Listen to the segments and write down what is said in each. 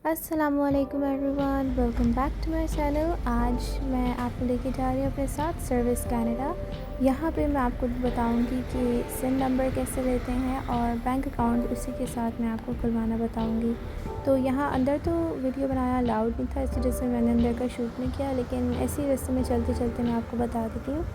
अस्सलामुअलैकुम everyone, welcome back to my channel. आज मैं आपको लेके जा रही हूँ अपने साथ सर्विस कनाडा। यहाँ पे मैं आपको बताऊँगी कि सिम नंबर कैसे लेते हैं और बैंक अकाउंट उसी के साथ मैं आपको खुलवाना बताऊँगी। तो यहाँ अंदर तो वीडियो बनाना अलाउड नहीं था, इस वजह से मैंने अंदर का शूट नहीं किया, लेकिन ऐसे ही रास्ते में चलते चलते मैं आपको बता देती हूँ।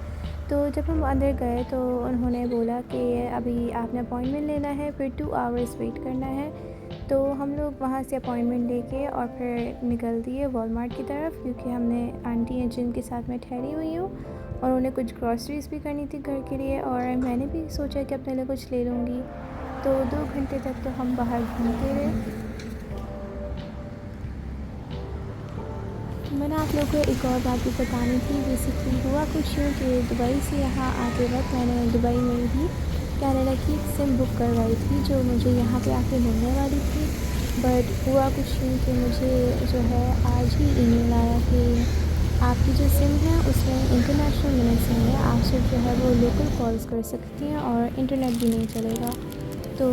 तो जब हम अंदर गए तो उन्होंने बोला कि अभी आपने अपॉइंटमेंट लेना है, फिर 2 आवर्स वेट करना है। तो हम लोग वहाँ से अपॉइंटमेंट लेके और फिर निकल दिए वॉलमार्ट की तरफ, क्योंकि हमने आंटी हैं जिनके साथ मैं ठहरी हुई हूँ और उन्हें कुछ ग्रॉसरीज़ भी करनी थी घर के लिए, और मैंने भी सोचा कि अपने लिए कुछ ले लूँगी। तो 2 घंटे तक तो हम बाहर घूमते रहे। मैंने आप लोगों को एक और बात भी बतानी थी। बेसिकली हुआ कुछ यूँ कि दुबई से यहाँ आते वक्त मैंने दुबई में ही कनाडा की एक सिम बुक करवाई थी जो मुझे यहाँ पे आके मिलने वाली थी। बट हुआ कुछ यूँ कि मुझे जो है आज ही ईमेल आया कि आपकी जो सिम है उसमें इंटरनेशनल मिनट्स नहीं है, आप सिर्फ जो है वो लोकल कॉल्स कर सकती हैं और इंटरनेट भी नहीं चलेगा। तो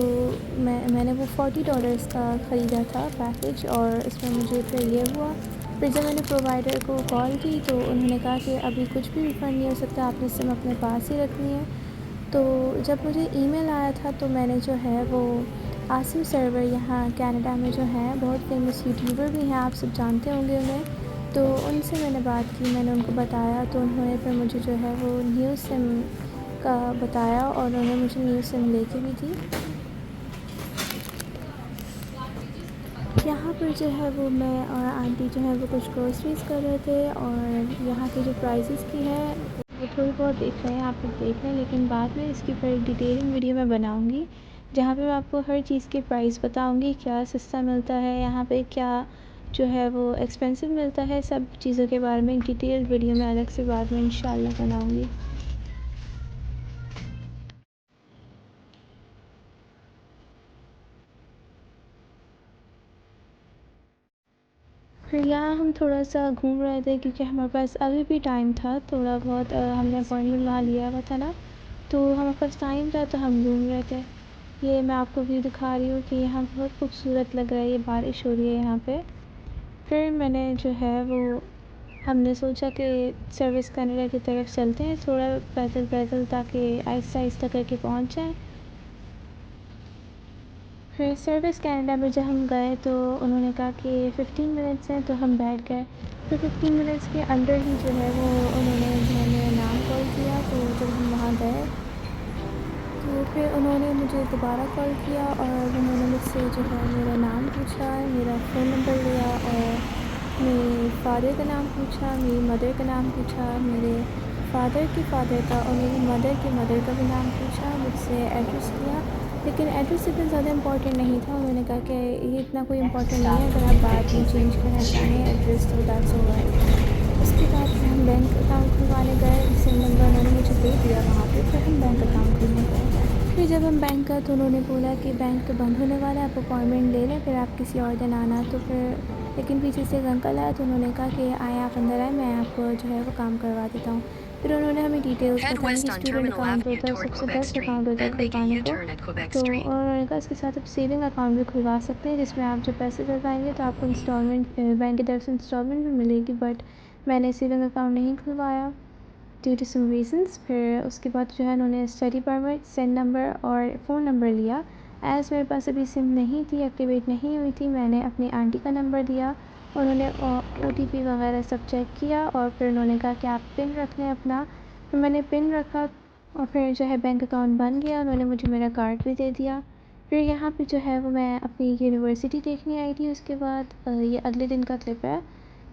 मैंने वो $40 का ख़रीदा था पैकेज, और इसमें मुझे फिर ये हुआ। फिर जब मैंने प्रोवाइडर को कॉल की तो उन्होंने कहा कि अभी कुछ भी रिफ़ंड नहीं हो सकता, आपने सिम अपने पास ही रखनी है। तो जब मुझे ईमेल आया था तो मैंने जो है वो आसिम सर्वर यहाँ कनाडा में जो है बहुत फेमस यूट्यूबर भी हैं, आप सब जानते होंगे उन्हें। तो उनसे मैंने बात की, मैंने उनको बताया, तो उन्होंने फिर मुझे जो है वो न्यू सिम का बताया और उन्होंने मुझे न्यू सिम लेके भी दी। यहाँ पर जो है वो मैं और आंटी जो है वो कुछ ग्रोसरीज़ कर रहे थे, और यहाँ के जो प्राइसेस की है वो थोड़ी बहुत देख रहे हैं, आप लोग देख लें। लेकिन बाद में इसकी फिर डिटेलिंग वीडियो मैं बनाऊँगी जहाँ पे मैं आपको हर चीज़ के प्राइस बताऊँगी, क्या सस्ता मिलता है यहाँ पे, क्या जो है वो एक्सपेंसिव मिलता है, सब चीज़ों के बारे में डिटेल वीडियो मैं अलग से बाद में इंशाल्लाह बनाऊँगी। फिर यहाँ हम थोड़ा सा घूम रहे थे क्योंकि हमारे पास अभी भी टाइम था थोड़ा बहुत, हमने अपॉइंटमेंट वहाँ लिया हुआ था ना, तो हमारे पास टाइम था तो हम घूम रहे थे। ये मैं आपको व्यू दिखा रही हूँ कि यहाँ बहुत खूबसूरत लग रहा है, ये बारिश हो रही है यहाँ पे। फिर मैंने जो है वो हमने सोचा कि सर्विस कनाडा की तरफ चलते हैं थोड़ा पैदल पैदल, ताकि आहिस्ता आहिस्ता करके पहुँच जाएँ। फिर सर्विस कनाडा में जब हम गए तो उन्होंने कहा कि 15 मिनट्स हैं, तो हम बैठ गए। फिर 15 मिनट्स के अंदर ही जो है वो उन्होंने जो है मेरा नाम कॉल किया। तो जब हम वहाँ गए तो फिर उन्होंने मुझे दोबारा कॉल किया और उन्होंने मुझसे जो है मेरा नाम पूछा, मेरा फ़ोन नंबर लिया और मेरे फ़ादर का नाम पूछा, मेरी मदर का नाम पूछा, मेरे फ़ादर के फ़ादर का और मेरी मदर के मदर का भी नाम पूछा, मुझसे एड्रेस लिया। लेकिन एड्रेस इतना ज़्यादा इम्पोर्टेंट नहीं था, उन्होंने कहा कि ये इतना कोई इम्पोर्टेंट नहीं है, अगर आप बाद में चेंज करना चाहें एड्रेस तो दैट्स ऑलराइट। उसके बाद फिर हम बैंक अकाउंट खुलवाने गए, सिम नंबर उन्होंने मुझे दे दिया वहाँ पे, फिर हम बैंक अकाउंट खुलने गए। फिर जब हम बैंक का तो उन्होंने बोला कि बैंक तो बंद होने वाला है, आप अपॉइंटमेंट ले लें, फिर आप किसी और दिन आना। तो फिर लेकिन पीछे से एक अंकल आया तो उन्होंने कहा कि आएँ आप अंदर आएँ, मैं आपको जो है वो काम करवा देता हूँ। फिर उन्होंने हमें डिटेल्स Head बताई west कि on student Terminal account Avenue होता है toward सबसे Quebec बेस्ट Street, अकाउंट होता है then make a खुलवाने को। U-turn at Quebec तो Street. उन्होंने कहा इसके साथ आप सेविंग अकाउंट भी खुलवा सकते हैं, जिसमें आप जब पैसे डलवाएंगे तो आपको इंस्टॉलमेंट बैंक की तरफ से इंस्टॉलमेंट भी मिलेगी। बट मैंने सेविंग अकाउंट नहीं खुलवाया ड्यू टू सम रीज़न्स। फिर उसके बाद जो है उन्होंने स्टडी परमिट, सेंड नंबर और फ़ोन नंबर लिया। एज़ मेरे पास अभी सिम नहीं थी, एक्टिवेट नहीं हुई थी, मैंने अपनी आंटी का नंबर दिया। उन्होंने OTP वगैरह सब चेक किया और फिर उन्होंने कहा कि आप पिन रख लें अपना। फिर मैंने पिन रखा और फिर जो है बैंक अकाउंट बन गया, उन्होंने मुझे मेरा कार्ड भी दे दिया। फिर यहाँ पे जो है वो मैं अपनी यूनिवर्सिटी देखने आई थी। उसके बाद ये अगले दिन का क्लिप है।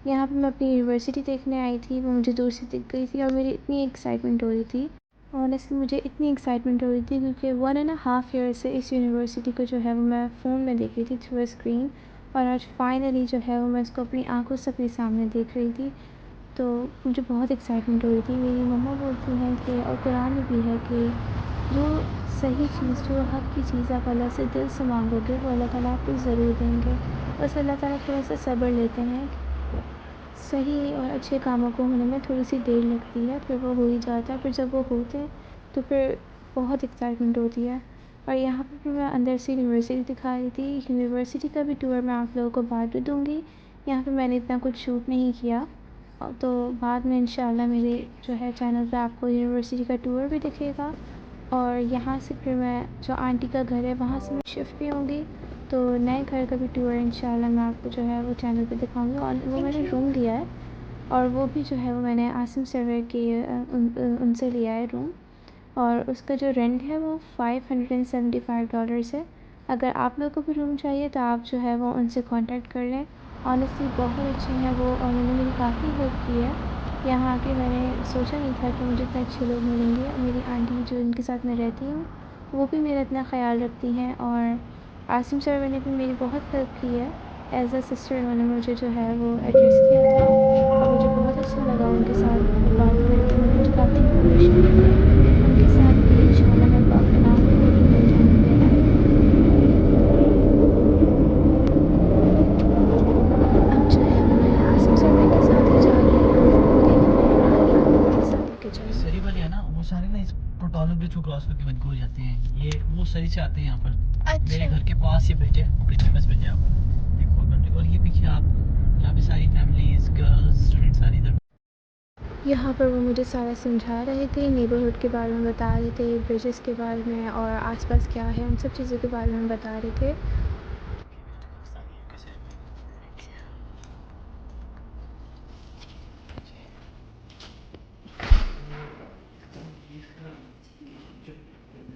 यहाँ पे मैं अपनी यूनिवर्सिटी देखने आई थी, वो मुझे दूर से दिख गई थी और मेरी इतनी एक्साइटमेंट हो रही थी। ऑनेस्टली मुझे इतनी एक्साइटमेंट हो रही थी क्योंकि 1.5 ईयर से इस यूनिवर्सिटी को जो है वो मैं फ़ोन में देख रही थी थ्रू अ स्क्रीन, और आज फाइनली जो है वो मैं इसको अपनी आंखों से अपने सामने देख रही थी। तो मुझे बहुत एक्साइटमेंट हो रही थी। मेरी मम्मा बोलती हैं कि, और कुरान में भी है कि जो सही चीज़, जो हक़ की चीज़ आप अल्लाह से दिल से मांगोगे वो अल्लाह ताला आपको ज़रूर देंगे। बस अल्लाह ताला थोड़ा सा सब्र लेते हैं। सही और अच्छे कामों को होने में थोड़ी सी देर लगती है, फिर वो हो ही जाता है। फिर जब वो होते हैं तो फिर बहुत एक्साइटमेंट होती है। और यहाँ पर भी मैं अंदर से यूनिवर्सिटी दिखा रही थी। यूनिवर्सिटी का भी टूर मैं आप लोगों को बाद में दूँगी। यहाँ पे मैंने इतना कुछ शूट नहीं किया, तो बाद में इंशाल्लाह मेरे जो है चैनल पे आपको यूनिवर्सिटी का टूर भी दिखेगा। और यहाँ से फिर मैं जो आंटी का घर है वहाँ से मैं शिफ्ट भी होंगी, तो नए घर का भी टूर इंशाल्लाह मैं आपको जो है वो चैनल पे दिखाऊंगी। और वो मैंने रूम लिया है, और वो भी जो है वो मैंने आसिम सर्वर के उनसे लिया है रूम, और उसका जो रेंट है वो $575 है। अगर आप लोग को भी रूम चाहिए तो आप जो है वो उनसे कांटेक्ट कर लें। ऑनेस्टली बहुत अच्छे हैं वो, और उन्होंने मेरी काफ़ी हेल्प की है। यहाँ आके मैंने सोचा नहीं था कि मुझे इतने अच्छे लोग मिलेंगे। मेरी आंटी जो इनके साथ मैं रहती हूँ वो भी मेरा इतना ख्याल रखती हैं, और आसिम सर ने भी मेरी बहुत हेल्प की है। एज अ सिस्टर उन्होंने मुझे जो है वो एड्रेस किया था, और मुझे बहुत अच्छा लगा उनके साथ बात करके। उन्होंने मुझे काफ़ी इन्फॉर्मेशन दी है। उनके साथ भी इंशाल्लाह मैं वक्त बनाऊँगी मेरी नई चैनल पे। अब जो है वो मैं आसिम सर के साथ ही जा रही हूँ, आगे साथ लेके चलूँ। सरी वाले है ना, वो सारे ना इस पोर्टल ब्रिज को क्रॉस करके बंद हो जाते हैं। ये वो सरी से आते हैं यहाँ पर। अच्छा। मेरे घर के पास ये ब्रिज है, ब्रिज के पास ब्रिज है। आप देखो, और ये पीछे आप यहाँ पे सारी फैमिलीज, गर्ल्स, स्टूडेंट्स सारी इधर। यहाँ पर वो मुझे सारा समझा रहे थे, नेबरहुड के बारे में बता रहे थे, ब्रिजेस के बारे में, और आसपास क्या है उन सब चीज़ों के बारे में बता रहे थे।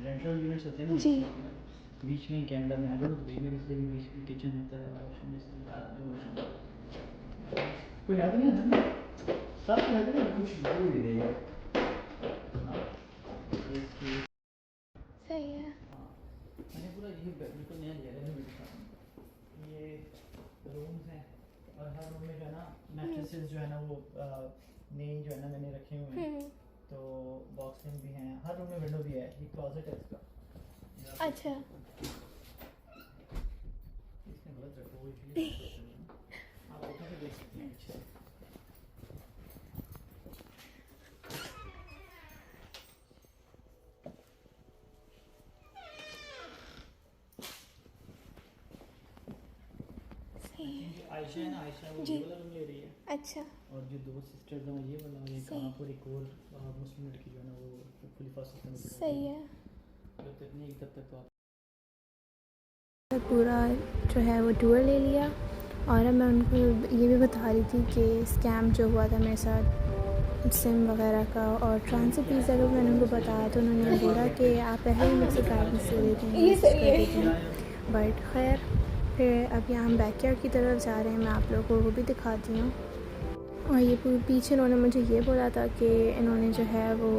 रेंटल यूनिट्स होते हैं ना, जी। बीच में कैनेडा में, आई डोंट नो बीच में किचन होता है, वॉशरूम कोई याद नहीं आता ना, सब याद है, कुछ भूल भी देगा। सही है। मैंने पूरा ये बिल्कुल नया लिया है। ये रूम्स हैं, और हर रूम में जो है ना मैट्रेसेस जो है ना वो मेन जो है ना मैंने रखे हुए हैं। तो बॉक्सिंग भी हैं, हर रूम में विंडो भी है। ये क्लोजेट है इसका। अच्छा। इसने गलत रखा वो इसलिए आप ऊपर से देख सकते हैं अच्छे से। आयशा है ना, आयशा वो ये वाला रूम ले रही है। अच्छा। और जो दो सिस्टर्स हैं ये वाला, एक आप और एक और मुस्लिम लड़की जो है ना वो फुली फास्ट सिस्टम। सही है। जब तक नहीं तब तक तो आप पूरा जो है वो टूर ले लिया, और अब मैं उनको ये भी बता रही थी कि स्कैम जो हुआ था मेरे साथ सिम वगैरह का और ट्रांसिट वीज़ा का, मैंने उनको बताया तो उन्होंने बोला कि आप पहले ही मुझसे गाइडेंस दे देते हैं। बट खैर, फिर अब यहाँ हम बैकयार्ड की तरफ जा रहे हैं, मैं आप लोगों को वो भी दिखाती हूँ। और ये पीछे इन्होंने मुझे ये बोला था कि इन्होंने जो है वो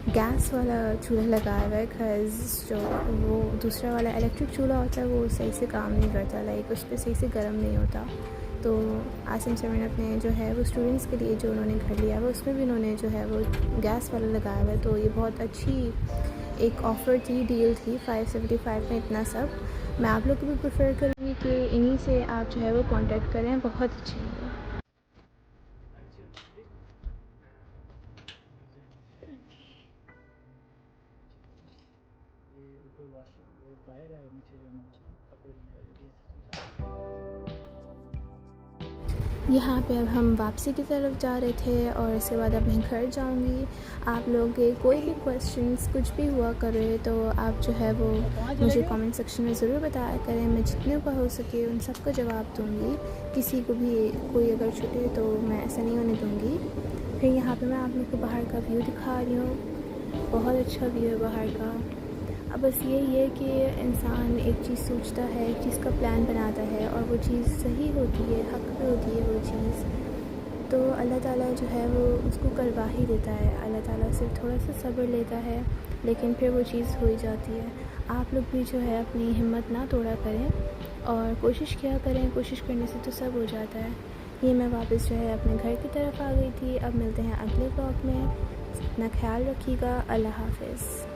गैस वाला चूल्हा लगाया हुआ है, बिकॉज़ जो वो दूसरा वाला इलेक्ट्रिक चूल्हा होता है वो सही से काम नहीं करता, लाइक उस पर सही से गर्म नहीं होता। तो आसिम सर ने अपने जो है वो स्टूडेंट्स के लिए जो उन्होंने घर लिया हुआ उसमें भी उन्होंने जो है वो गैस वाला लगाया हुआ है। तो ये बहुत अच्छी एक ऑफ़र थी, डील थी, 575 में इतना सब। मैं आप लोग को भी प्रेफर करूँगी कि इन्हीं से आप जो है वो कांटेक्ट करें, बहुत अच्छी है। ऊपर वॉशरूम वो फायर है, नीचे जो है कपड़े धोने वाली। यहाँ पे अब हम वापसी की तरफ जा रहे थे, और इसके बाद अब मैं घर जाऊँगी। आप लोग के कोई भी क्वेश्चंस कुछ भी हुआ करे तो आप जो है वो मुझे कमेंट सेक्शन में ज़रूर बताया करें। मैं जितने का हो सके उन सब का जवाब दूँगी। किसी को भी कोई अगर छूटे तो मैं ऐसा नहीं होने दूँगी। फिर यहाँ पे मैं आप लोग को बाहर का व्यू दिखा रही हूँ, बहुत अच्छा व्यू है बाहर का। अब बस यही है कि इंसान एक चीज़ सोचता है, एक चीज़ का प्लान बनाता है, और वो चीज़ सही होती है, हक़ पे होती है वो चीज़, तो अल्लाह ताला जो है वो उसको करवा ही देता है। अल्लाह ताला सिर्फ थोड़ा सा सब्र लेता है, लेकिन फिर वो चीज़ हो ही जाती है। आप लोग भी जो है अपनी हिम्मत ना तोड़ा करें, और कोशिश किया करें, कोशिश करने से तो सब हो जाता है। ये मैं वापस जो है अपने घर की तरफ आ गई थी। अब मिलते हैं अगले ब्लॉग में। अपना ख्याल रखिएगा। अल्लाह हाफ़िज़।